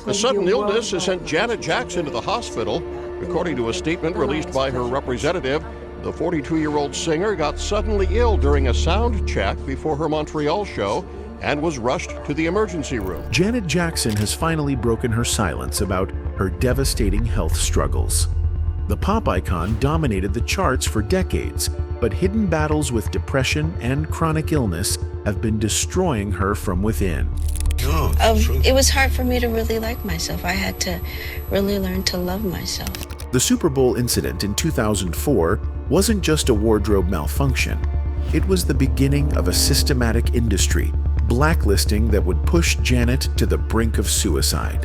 A sudden illness has sent Janet Jackson to the hospital. According to a statement released by her representative, the 42-year-old singer got suddenly ill during a sound check before her Montreal show and was rushed to the emergency room. Janet Jackson has finally broken her silence about her devastating health struggles. The pop icon dominated the charts for decades, but hidden battles with depression and chronic illness have been destroying her from within. It was hard for me to really like myself. I had to really learn to love myself. The Super Bowl incident in 2004 wasn't just a wardrobe malfunction. It was the beginning of a systematic industry, blacklisting that would push Janet to the brink of suicide.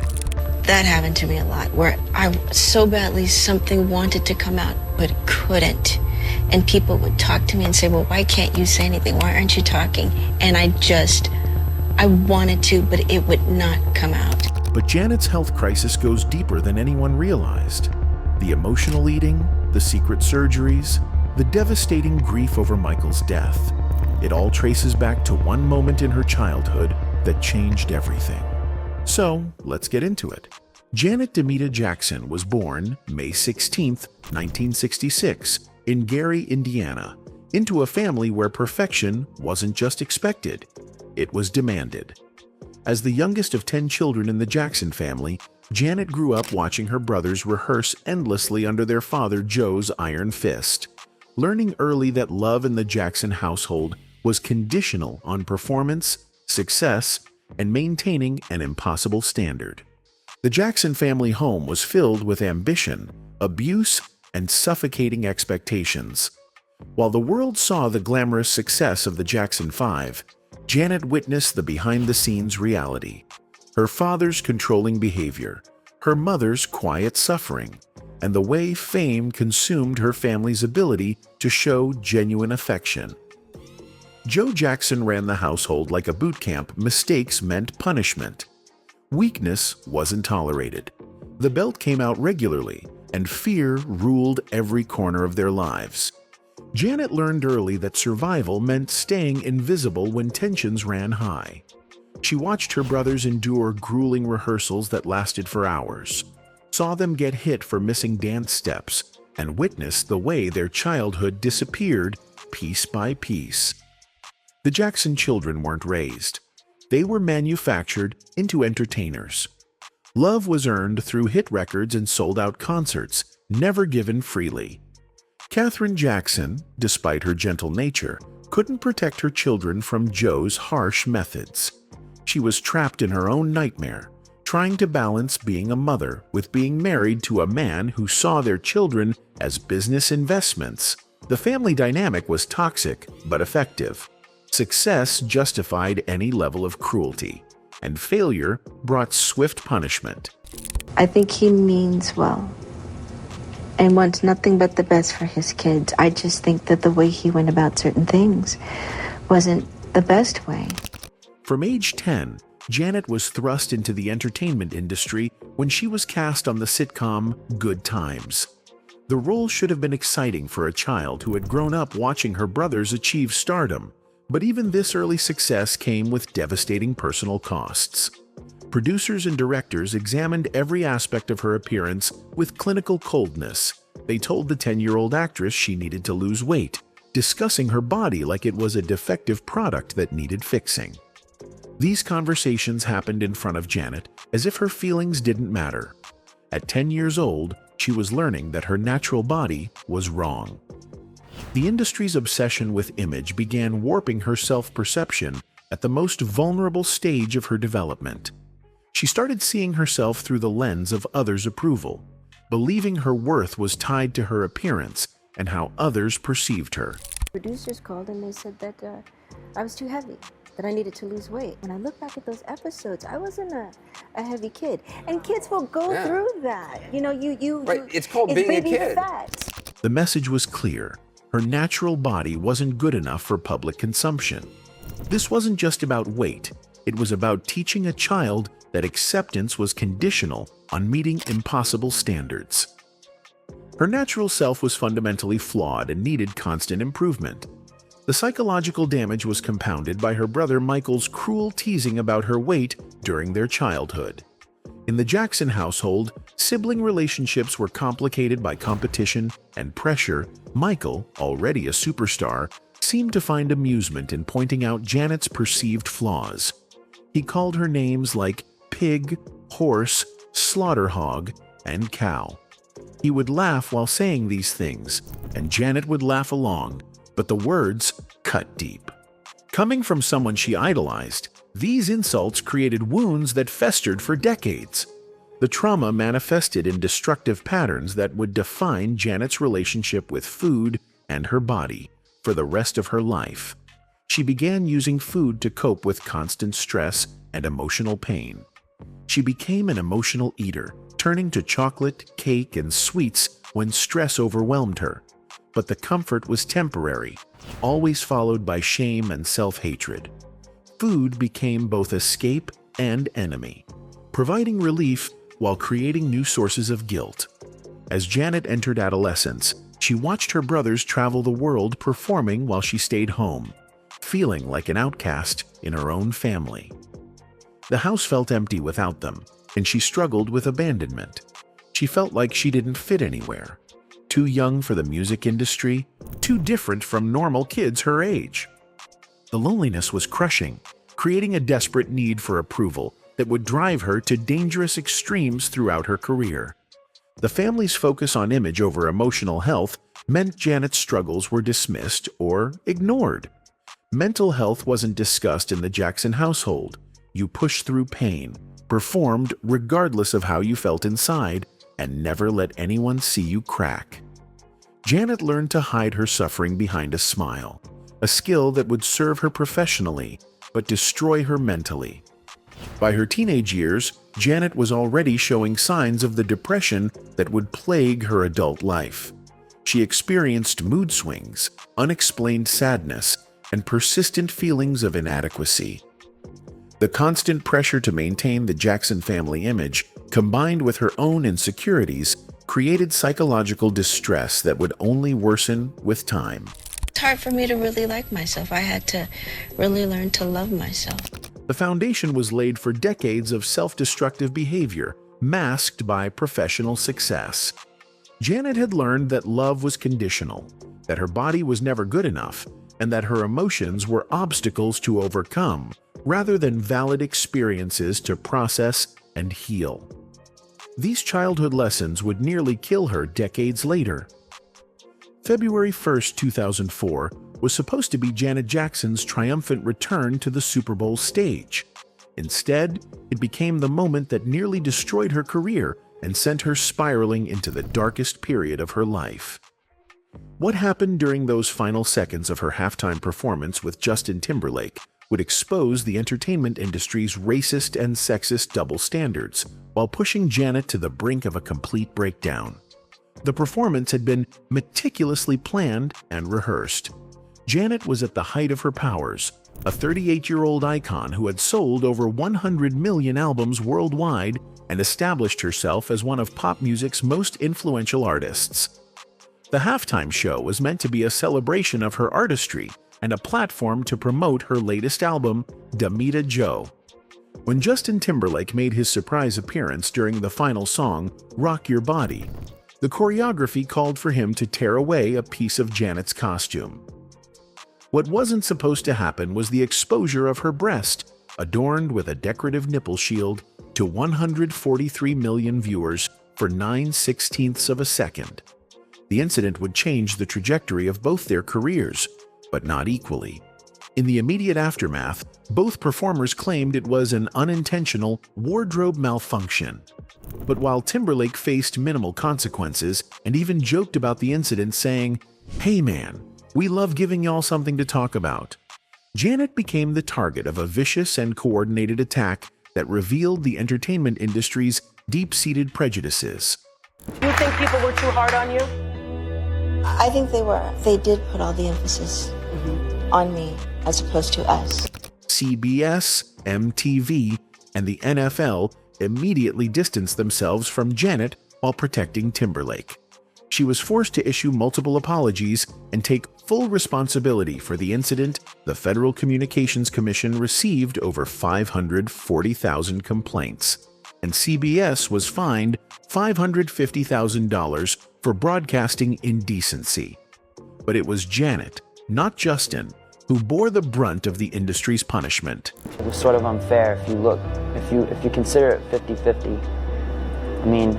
That happened to me a lot, where I so badly something wanted to come out, but couldn't. And people would talk to me and say, well, why can't you say anything? Why aren't you talking? And I wanted to, but it would not come out. But Janet's health crisis goes deeper than anyone realized. The emotional eating, the secret surgeries, the devastating grief over Michael's death. It all traces back to one moment in her childhood that changed everything. So, let's get into it. Janet Demita Jackson was born May 16, 1966, in Gary, Indiana, into a family where perfection wasn't just expected, it was demanded. As the youngest of 10 children in the Jackson family, Janet grew up watching her brothers rehearse endlessly under their father Joe's iron fist, learning early that love in the Jackson household was conditional on performance, success, and maintaining an impossible standard. The Jackson family home was filled with ambition, abuse, and suffocating expectations. While the world saw the glamorous success of the Jackson Five, Janet witnessed the behind-the-scenes reality. Her father's controlling behavior, her mother's quiet suffering, and the way fame consumed her family's ability to show genuine affection. Joe Jackson ran the household like a boot camp. Mistakes meant punishment. Weakness wasn't tolerated. The belt came out regularly, and fear ruled every corner of their lives. Janet learned early that survival meant staying invisible when tensions ran high. She watched her brothers endure grueling rehearsals that lasted for hours, saw them get hit for missing dance steps, and witnessed the way their childhood disappeared piece by piece. The Jackson children weren't raised. They were manufactured into entertainers. Love was earned through hit records and sold-out concerts, never given freely. Katherine Jackson, despite her gentle nature, couldn't protect her children from Joe's harsh methods. She was trapped in her own nightmare, trying to balance being a mother with being married to a man who saw their children as business investments. The family dynamic was toxic but effective. Success justified any level of cruelty, and failure brought swift punishment. I think he means well and wants nothing but the best for his kids. I just think that the way he went about certain things wasn't the best way. From age 10, Janet was thrust into the entertainment industry when she was cast on the sitcom Good Times. The role should have been exciting for a child who had grown up watching her brothers achieve stardom, but even this early success came with devastating personal costs. Producers and directors examined every aspect of her appearance with clinical coldness. They told the 10-year-old actress she needed to lose weight, discussing her body like it was a defective product that needed fixing. These conversations happened in front of Janet, as if her feelings didn't matter. At 10 years old, she was learning that her natural body was wrong. The industry's obsession with image began warping her self-perception at the most vulnerable stage of her development. She started seeing herself through the lens of others' approval, believing her worth was tied to her appearance and how others perceived her. Producers called and they said that I was too heavy, that I needed to lose weight. When I look back at those episodes, I wasn't a heavy kid. And kids will go through that. You know, It's called being a kid. Fat. The message was clear. Her natural body wasn't good enough for public consumption. This wasn't just about weight. It was about teaching a child that acceptance was conditional on meeting impossible standards. Her natural self was fundamentally flawed and needed constant improvement. The psychological damage was compounded by her brother Michael's cruel teasing about her weight during their childhood. In the Jackson household, sibling relationships were complicated by competition and pressure. Michael, already a superstar, seemed to find amusement in pointing out Janet's perceived flaws. He called her names like pig, horse, slaughter hog, and cow. He would laugh while saying these things, and Janet would laugh along, but the words cut deep. Coming from someone she idolized, these insults created wounds that festered for decades. The trauma manifested in destructive patterns that would define Janet's relationship with food and her body for the rest of her life. She began using food to cope with constant stress and emotional pain. She became an emotional eater, turning to chocolate, cake, and sweets when stress overwhelmed her. But the comfort was temporary, always followed by shame and self-hatred. Food became both escape and enemy, providing relief while creating new sources of guilt. As Janet entered adolescence, she watched her brothers travel the world performing while she stayed home, feeling like an outcast in her own family. The house felt empty without them, and she struggled with abandonment. She felt like she didn't fit anywhere. Too young for the music industry, too different from normal kids her age. The loneliness was crushing, creating a desperate need for approval that would drive her to dangerous extremes throughout her career. The family's focus on image over emotional health meant Janet's struggles were dismissed or ignored. Mental health wasn't discussed in the Jackson household. You pushed through pain, performed regardless of how you felt inside, and never let anyone see you crack. Janet learned to hide her suffering behind a smile, a skill that would serve her professionally but destroy her mentally. By her teenage years, Janet was already showing signs of the depression that would plague her adult life. She experienced mood swings, unexplained sadness, and persistent feelings of inadequacy. The constant pressure to maintain the Jackson family image, combined with her own insecurities, created psychological distress that would only worsen with time. It's hard for me to really like myself. I had to really learn to love myself. The foundation was laid for decades of self-destructive behavior, masked by professional success. Janet had learned that love was conditional, that her body was never good enough, and that her emotions were obstacles to overcome, rather than valid experiences to process and heal. These childhood lessons would nearly kill her decades later. February 1, 2004, was supposed to be Janet Jackson's triumphant return to the Super Bowl stage. Instead, it became the moment that nearly destroyed her career and sent her spiraling into the darkest period of her life. What happened during those final seconds of her halftime performance with Justin Timberlake would expose the entertainment industry's racist and sexist double standards, while pushing Janet to the brink of a complete breakdown. The performance had been meticulously planned and rehearsed. Janet was at the height of her powers, a 38-year-old icon who had sold over 100 million albums worldwide and established herself as one of pop music's most influential artists. The halftime show was meant to be a celebration of her artistry and a platform to promote her latest album, Damita Jo. When Justin Timberlake made his surprise appearance during the final song, Rock Your Body, the choreography called for him to tear away a piece of Janet's costume. What wasn't supposed to happen was the exposure of her breast, adorned with a decorative nipple shield, to 143 million viewers for 9/16ths of a second. The incident would change the trajectory of both their careers, but not equally. In the immediate aftermath, both performers claimed it was an unintentional wardrobe malfunction. But while Timberlake faced minimal consequences and even joked about the incident, saying, "Hey man, we love giving y'all something to talk about," Janet became the target of a vicious and coordinated attack that revealed the entertainment industry's deep-seated prejudices. You think people were too hard on you? I think they were. They did put all the emphasis on me as opposed to us. CBS, MTV, and the NFL immediately distanced themselves from Janet while protecting Timberlake. She was forced to issue multiple apologies and take full responsibility for the incident. The Federal Communications Commission received over 540,000 complaints, and CBS was fined $550,000 for broadcasting indecency. But it was Janet, not Justin, who bore the brunt of the industry's punishment. It was sort of unfair if you look, if you consider it 50-50. I mean,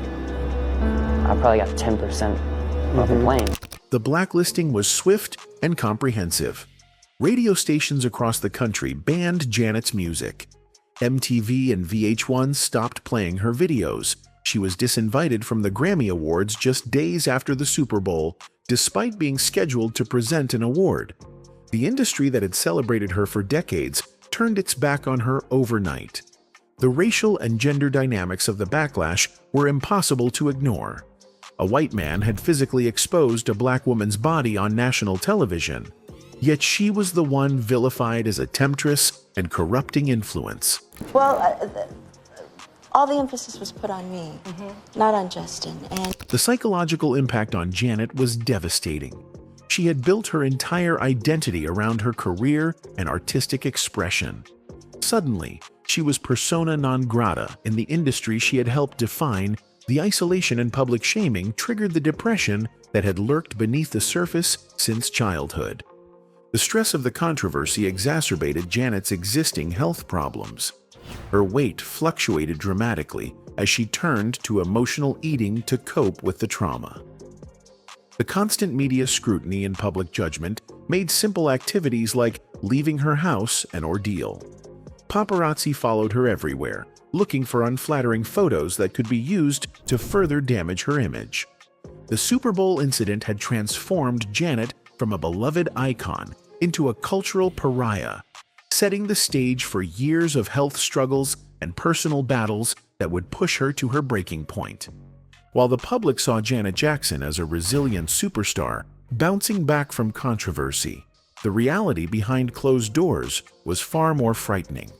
I probably got 10% of the blame. The blacklisting was swift and comprehensive. Radio stations across the country banned Janet's music. MTV and VH1 stopped playing her videos. She was disinvited from the Grammy Awards just days after the Super Bowl, despite being scheduled to present an award. The industry that had celebrated her for decades turned its back on her overnight. The racial and gender dynamics of the backlash were impossible to ignore. A white man had physically exposed a black woman's body on national television, yet she was the one vilified as a temptress and corrupting influence. Well, all the emphasis was put on me, not on Justin. And The psychological impact on Janet was devastating. She had built her entire identity around her career and artistic expression. Suddenly, she was persona non grata in the industry she had helped define. The isolation and public shaming triggered the depression that had lurked beneath the surface since childhood. The stress of the controversy exacerbated Janet's existing health problems. Her weight fluctuated dramatically as she turned to emotional eating to cope with the trauma. The constant media scrutiny and public judgment made simple activities like leaving her house an ordeal. Paparazzi followed her everywhere, looking for unflattering photos that could be used to further damage her image. The Super Bowl incident had transformed Janet from a beloved icon into a cultural pariah, setting the stage for years of health struggles and personal battles that would push her to her breaking point. While the public saw Janet Jackson as a resilient superstar bouncing back from controversy, the reality behind closed doors was far more frightening.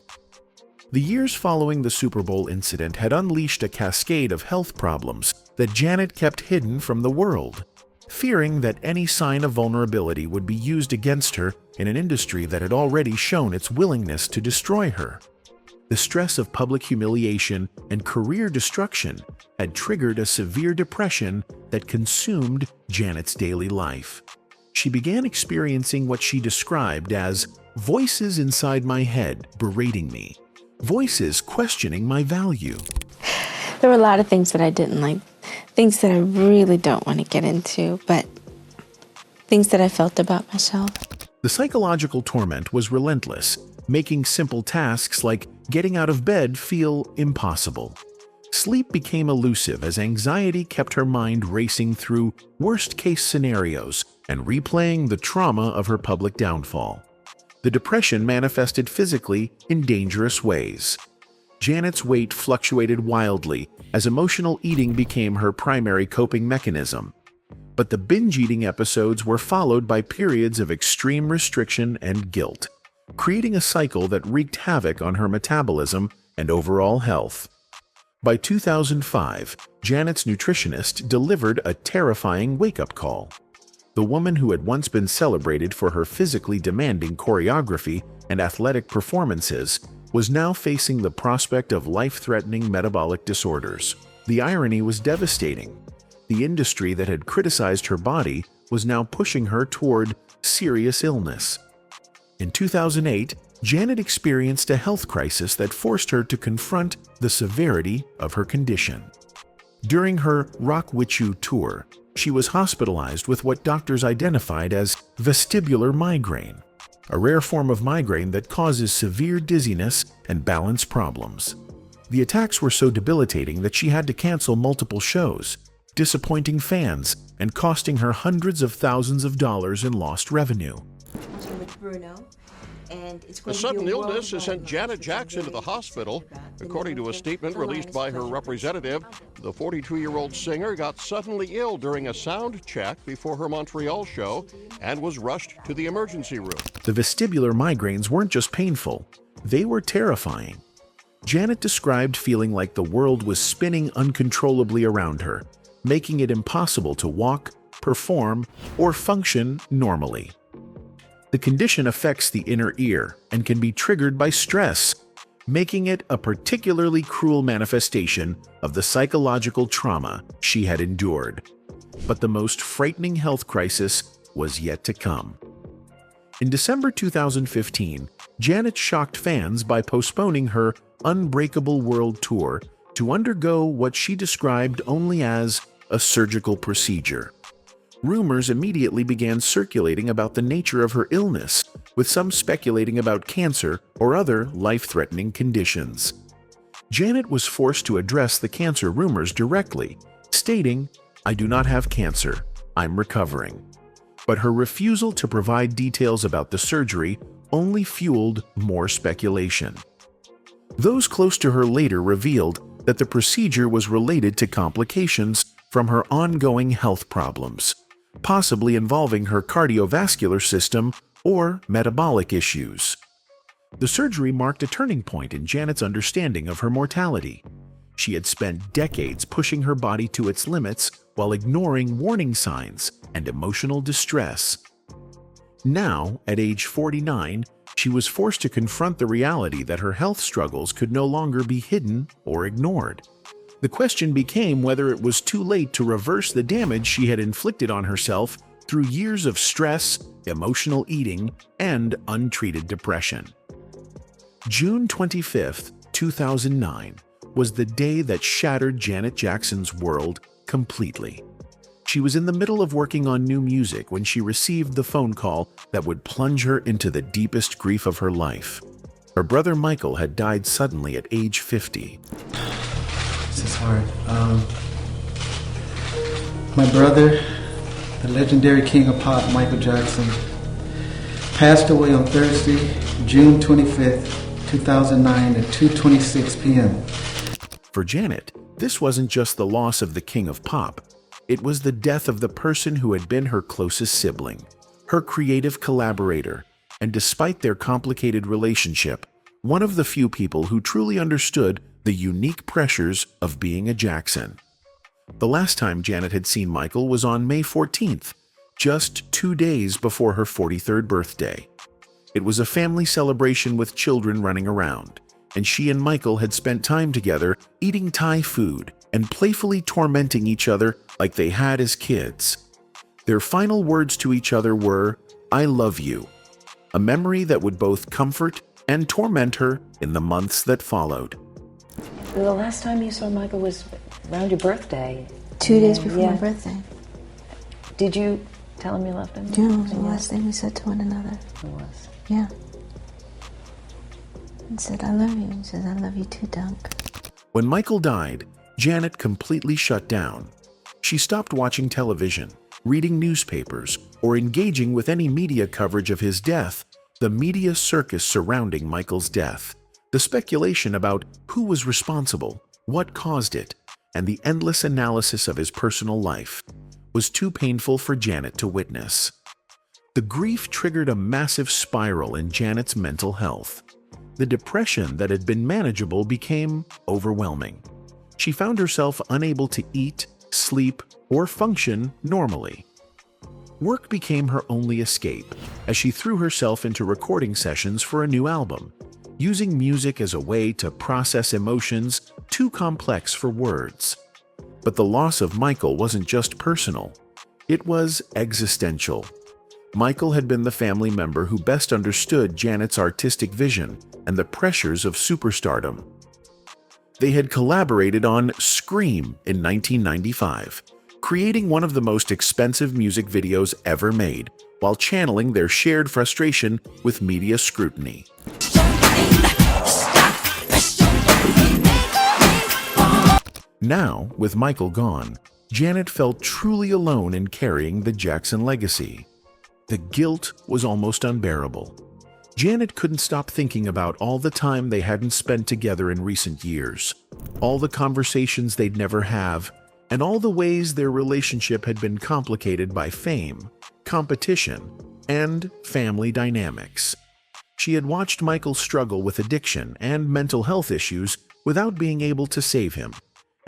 The years following the Super Bowl incident had unleashed a cascade of health problems that Janet kept hidden from the world, fearing that any sign of vulnerability would be used against her in an industry that had already shown its willingness to destroy her. The stress of public humiliation and career destruction had triggered a severe depression that consumed Janet's daily life. She began experiencing what she described as voices inside my head berating me, voices questioning my value. There were a lot of things that I didn't like, things that I really don't want to get into, but things that I felt about myself. The psychological torment was relentless, making simple tasks like getting out of bed feel impossible. Sleep became elusive as anxiety kept her mind racing through worst-case scenarios and replaying the trauma of her public downfall. The depression manifested physically in dangerous ways. Janet's weight fluctuated wildly as emotional eating became her primary coping mechanism. But the binge-eating episodes were followed by periods of extreme restriction and guilt, creating a cycle that wreaked havoc on her metabolism and overall health. By 2005, Janet's nutritionist delivered a terrifying wake-up call. The woman who had once been celebrated for her physically demanding choreography and athletic performances was now facing the prospect of life-threatening metabolic disorders. The irony was devastating. The industry that had criticized her body was now pushing her toward serious illness. In 2008, Janet experienced a health crisis that forced her to confront the severity of her condition. During her Rock With You tour, she was hospitalized with what doctors identified as vestibular migraine, a rare form of migraine that causes severe dizziness and balance problems. The attacks were so debilitating that she had to cancel multiple shows, disappointing fans and costing her hundreds of thousands of dollars in lost revenue. A sudden illness has sent Janet Jackson to the hospital. According to a statement released by her representative, the 42-year-old singer got suddenly ill during a sound check before her Montreal show and was rushed to the emergency room. The vestibular migraines weren't just painful, they were terrifying. Janet described feeling like the world was spinning uncontrollably around her, making it impossible to walk, perform, or function normally. The condition affects the inner ear and can be triggered by stress, making it a particularly cruel manifestation of the psychological trauma she had endured. But the most frightening health crisis was yet to come. In December 2015, Janet shocked fans by postponing her Unbreakable World Tour to undergo what she described only as a surgical procedure. Rumors immediately began circulating about the nature of her illness, with some speculating about cancer or other life-threatening conditions. Janet was forced to address the cancer rumors directly, stating, "I do not have cancer, I'm recovering." But her refusal to provide details about the surgery only fueled more speculation. Those close to her later revealed that the procedure was related to complications from her ongoing health problems, possibly involving her cardiovascular system or metabolic issues. The surgery marked a turning point in Janet's understanding of her mortality. She had spent decades pushing her body to its limits while ignoring warning signs and emotional distress. Now, at age 49, she was forced to confront the reality that her health struggles could no longer be hidden or ignored. The question became whether it was too late to reverse the damage she had inflicted on herself through years of stress, emotional eating, and untreated depression. June 25, 2009, was the day that shattered Janet Jackson's world completely. She was in the middle of working on new music when she received the phone call that would plunge her into the deepest grief of her life. Her brother Michael had died suddenly at age 50. This is hard. My brother, the legendary king of pop, Michael Jackson, passed away on Thursday, June 25th, 2009 at 2:26 p.m. For Janet, this wasn't just the loss of the king of pop. It was the death of the person who had been her closest sibling, her creative collaborator, and despite their complicated relationship, one of the few people who truly understood the unique pressures of being a Jackson. The last time Janet had seen Michael was on May 14th, just 2 days before her 43rd birthday. It was a family celebration with children running around, and she and Michael had spent time together eating Thai food and playfully tormenting each other like they had as kids. Their final words to each other were, "I love you," a memory that would both comfort and torment her in the months that followed. The last time you saw Michael was around your birthday. 2 days before my birthday. Did you tell him you loved him? Yeah, it was the last thing we said to one another. It was. Yeah. And said, "I love you." He says, "I love you too, Dunk." When Michael died, Janet completely shut down. She stopped watching television, reading newspapers, or engaging with any media coverage of his death. The media circus surrounding Michael's death, the speculation about who was responsible, what caused it, and the endless analysis of his personal life was too painful for Janet to witness. The grief triggered a massive spiral in Janet's mental health. The depression that had been manageable became overwhelming. She found herself unable to eat, sleep, or function normally. Work became her only escape as she threw herself into recording sessions for a new album, using music as a way to process emotions too complex for words. But the loss of Michael wasn't just personal, it was existential. Michael had been the family member who best understood Janet's artistic vision and the pressures of superstardom. They had collaborated on Scream in 1995, creating one of the most expensive music videos ever made, while channeling their shared frustration with media scrutiny. Now, with Michael gone, Janet felt truly alone in carrying the Jackson legacy. The guilt was almost unbearable. Janet couldn't stop thinking about all the time they hadn't spent together in recent years, all the conversations they'd never have, and all the ways their relationship had been complicated by fame, competition, and family dynamics. She had watched Michael struggle with addiction and mental health issues without being able to save him,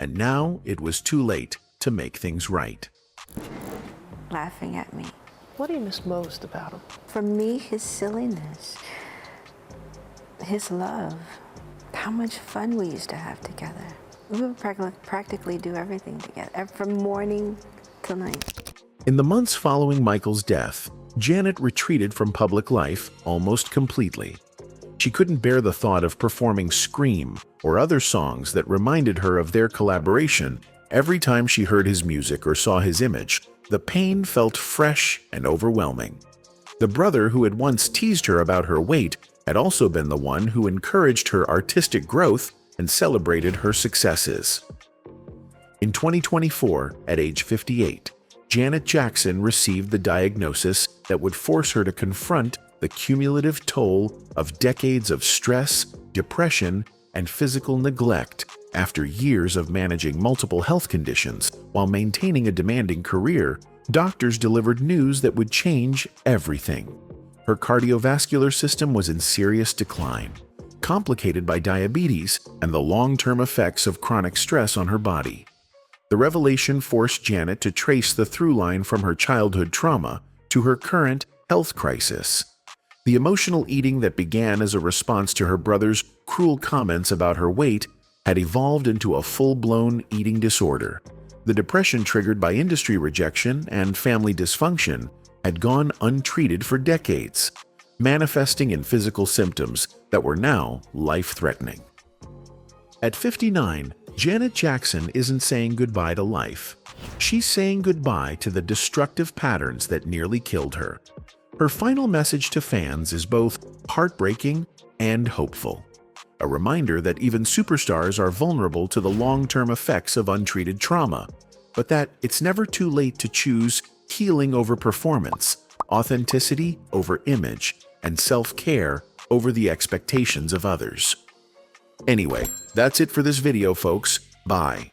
and now it was too late to make things right. Laughing at me. What do you miss most about him? For me, his silliness, his love, how much fun we used to have together. We would practically do everything together, from morning till night. In the months following Michael's death, Janet retreated from public life almost completely. She couldn't bear the thought of performing Scream or other songs that reminded her of their collaboration. Every time she heard his music or saw his image, the pain felt fresh and overwhelming. The brother who had once teased her about her weight had also been the one who encouraged her artistic growth and celebrated her successes. In 2024, at age 58, Janet Jackson received the diagnosis that would force her to confront the cumulative toll of decades of stress, depression, and physical neglect after years of managing multiple health conditions while maintaining a demanding career. Doctors delivered news that would change everything. Her cardiovascular system was in serious decline, complicated by diabetes and the long-term effects of chronic stress on her body. The revelation forced Janet to trace the through line from her childhood trauma to her current health crisis. The emotional eating that began as a response to her brother's cruel comments about her weight had evolved into a full-blown eating disorder. The depression triggered by industry rejection and family dysfunction had gone untreated for decades, manifesting in physical symptoms that were now life-threatening. At 59, Janet Jackson isn't saying goodbye to life. She's saying goodbye to the destructive patterns that nearly killed her. Her final message to fans is both heartbreaking and hopeful. A reminder that even superstars are vulnerable to the long-term effects of untreated trauma, but that it's never too late to choose healing over performance, authenticity over image, and self-care over the expectations of others. Anyway, that's it for this video, folks. Bye.